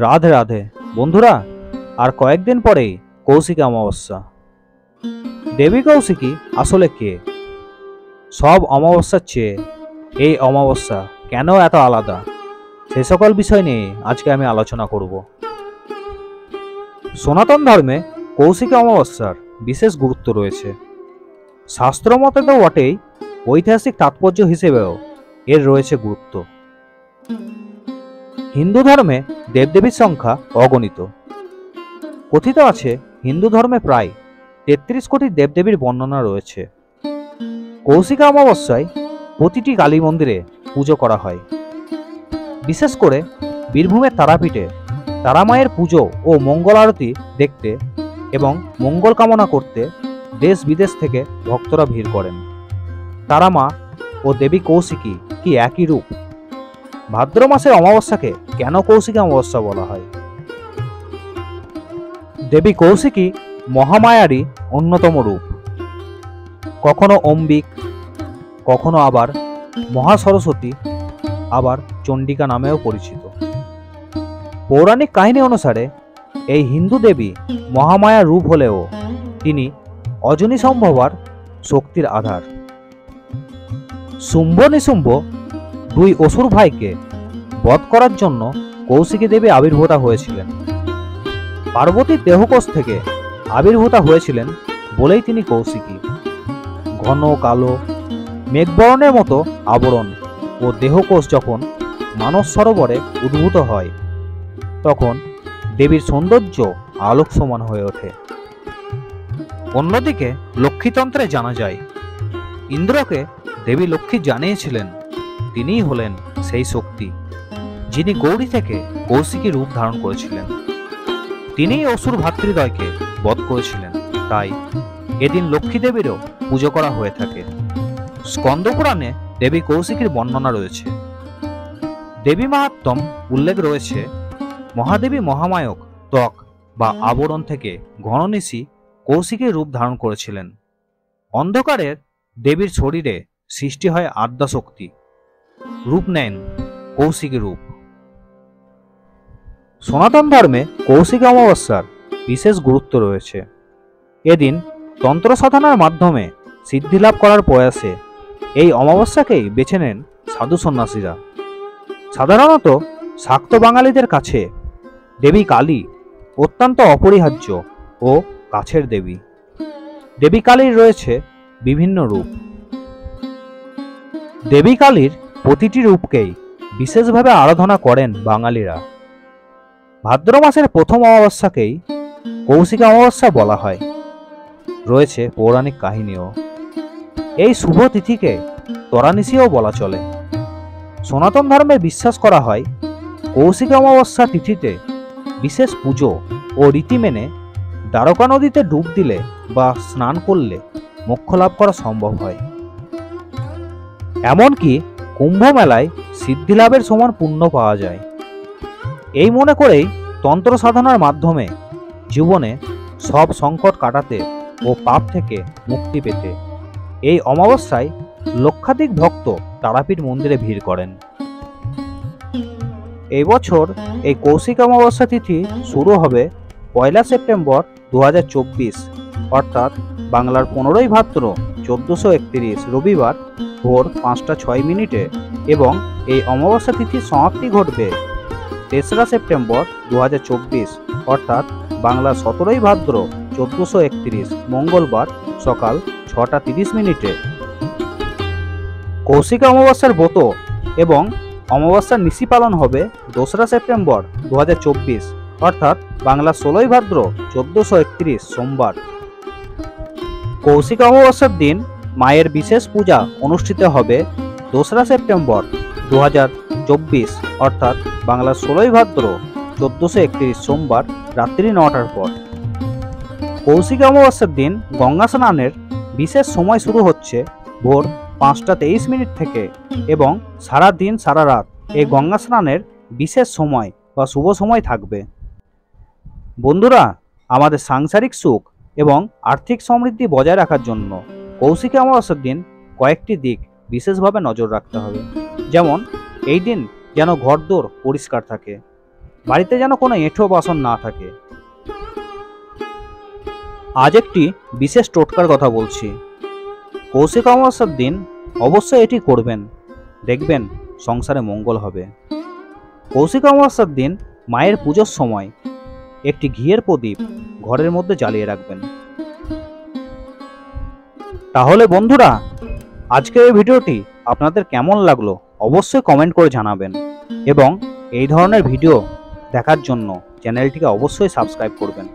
রাধে রাধে বন্ধুরা, আর কয়েকদিন পরেই কৌশিকী অমাবস্যা। দেবী কৌশিকী আসলে কে? সব অমাবস্যার চেয়ে এই অমাবস্যা কেন এত আলাদা, সে সকল বিষয় নিয়ে আজকে আমি আলোচনা করব। সনাতন ধর্মে কৌশিকী অমাবস্যার বিশেষ গুরুত্ব রয়েছে। শাস্ত্র মতে তো বটেই, ঐতিহাসিক তাৎপর্য হিসেবেও এর রয়েছে গুরুত্ব। হিন্দু ধর্মে দেবদেবীর সংখ্যা অগণিত। কথিত আছে হিন্দু ধর্মে প্রায় ৩৩ কোটি দেবদেবীর বর্ণনা রয়েছে। কৌশিকী অমাবস্যায় প্রতিটি কালী মন্দিরে পুজো করা হয়। বিশেষ করে বীরভূমের তারাপীঠে তারামায়ের পুজো ও মঙ্গল আরতি দেখতে এবং মঙ্গল কামনা করতে দেশ বিদেশ থেকে ভক্তরা ভিড় করেন। তারামা ও দেবী কৌশিকী কি একই রূপ? ভাদ্র মাসের অমাবস্যাকে কেন কৌশিকী অমাবস্যা বলা হয়? দেবী কৌশিকী মহামায়ারই অন্যতম রূপ। কখনো অম্বিক, কখনো আবার মহাসরস্বতী, আবার চণ্ডিকা নামেও পরিচিত। পৌরাণিক কাহিনী অনুসারে এই হিন্দু দেবী মহামায়ার রূপ হলেও তিনি অজনী সম্ভবার শক্তির আধার। শুম্ভ নিশুম্ভ দুই অসুর ভাইকে বধ করার জন্য কৌশিকী দেবী আবির্ভূতা হয়েছিলেন। পার্বতীর দেহকোষ থেকে আবির্ভূতা হয়েছিলেন বলেই তিনি কৌশিকী। ঘন কালো মেঘবরণের মতো আবরণ ও দেহকোষ যখন মানস সরোবরে উদ্ভূত হয়, তখন দেবীর সৌন্দর্য আলোক সমান হয়ে ওঠে। অন্যদিকে লক্ষ্মীতন্ত্রে জানা যায়, ইন্দ্রকে দেবী লক্ষ্মী জানিয়েছিলেন তিনিই হলেন সেই শক্তি যিনি গৌরী থেকে কৌশিকী রূপ ধারণ করেছিলেন। তিনিই অসুর ভাতৃদ্বয়কে বধ করেছিলেন, তাই এদিন লক্ষ্মী দেবীরও পুজো করা হয়ে থাকে। স্কন্দ পুরাণে দেবী কৌশিকীর বর্ণনা রয়েছে। দেবী মাহাত্ম্যম উল্লেখ রয়েছে, মহাদেবী মহামায়ক ত্বক বা আবরণ থেকে ঘননিশি কৌশিকীর রূপ ধারণ করেছিলেন। অন্ধকারের দেবীর শরীরে সৃষ্টি হয় আদ্যাশক্তি, রূপ নেন কৌশিকী রূপ। সনাতন ধর্মে কৌশিকী অমাবস্যার বিশেষ গুরুত্ব রয়েছে। এদিন তন্ত্র সাধনার মাধ্যমে সিদ্ধিলাভ করার প্রয়াসে এই অমাবস্যাকেই বেছে নেন সাধু সন্ন্যাসীরা। সাধারণত শাক্ত বাঙালিদের কাছে দেবী কালী অত্যন্ত অপরিহার্য ও কাছের দেবী। দেবী কালীর রয়েছে বিভিন্ন রূপ। দেবী কালীর প্রতিটি রূপকেই বিশেষভাবে আরাধনা করেন বাঙালিরা। ভাদ্র মাসের প্রথম অমাবস্যাকেই কৌশিকী অমাবস্যা বলা হয়। রয়েছে পৌরাণিক কাহিনীও। এই শুভ তিথিকে তরানিশিও বলা চলে। সনাতন ধর্মে বিশ্বাস করা হয়, কৌশিকী অমাবস্যা তিথিতে বিশেষ পুজো ও রীতি মেনে দ্বারকা নদীতে ডুব দিলে বা স্নান করলে মোক্ষ লাভ করা সম্ভব হয়। এমনকি কুম্ভ মেলায় সিদ্ধিলাভের সমান পুণ্য পাওয়া যায়। এই মনে করেই তন্ত্র সাধনার মাধ্যমে জীবনে সব সংকট কাটাতে ও পাপ থেকে মুক্তি পেতে এই অমাবস্যায় লক্ষাধিক ভক্ত তারাপীঠ মন্দিরে ভিড় করেন। এই বছর এই কৌশিকী অমাবস্যা তিথি শুরু হবে 1 সেপ্টেম্বর 2024, অর্থাৎ বাংলার 15ই ভাদ্র 1431 রবিবার ভোর 5টা 6 মিনিটে এবং এই অমাবস্যা তিথির সমাপ্তি ঘটবে 3রা সেপ্টেম্বর 2024, অর্থাৎ বাংলার 17ই ভাদ্র 1431 মঙ্গলবার সকাল 6টা 30 মিনিটে। কৌশিকী অমাবস্যার ব্রত এবং অমাবস্যার নিশি পালন হবে 2রা সেপ্টেম্বর 2024, অর্থাৎ বাংলা 16ই ভাদ্র 1431 সোমবার। কৌশিকী অমাবস্যার দিন মায়ের বিশেষ পূজা অনুষ্ঠিত হবে 2রা সেপ্টেম্বর 2024, অর্থাৎ বাংলা 16ই ভাদ্র 1431 সোমবার রাত্রি 9টার পর। কৌশিকী অমাবস্যার দিন গঙ্গা স্নানের বিশেষ সময় শুরু হচ্ছে ভোর 5টা 23 মিনিট থেকে এবং সারা দিন সারা রাত এই গঙ্গা স্নানের বিশেষ সময় বা শুভ সময় থাকবে। বন্ধুরা, আমাদের সাংসারিক সুখ এবং আর্থিক সমৃদ্ধি বজায় রাখার জন্য কৌশিকী অমাবস্যার দিন কয়েকটি দিক বিশেষভাবে নজর রাখতে হবে। যেমন এই দিন যেন ঘরদোর পরিষ্কার থাকে, বাড়িতে যেন কোনো এঁঠো বাসন না থাকে। আজ একটি বিশেষ টোটকার কথা বলছি। কৌশিক অমাবস্যার দিন অবশ্যই এটি করবেন, দেখবেন সংসারে মঙ্গল হবে। কৌশিক অমাবস্যার দিন মায়ের পুজোর সময় একটি ঘিয়ের প্রদীপ ঘরের মধ্যে জ্বালিয়ে রাখবেন। তাহলে বন্ধুরা, আজকের এই ভিডিওটি আপনাদের কেমন লাগলো অবশ্যই কমেন্ট করে জানাবেন, এবং এই ধরনের ভিডিও দেখার জন্য চ্যানেলটিকে অবশ্যই সাবস্ক্রাইব করবেন।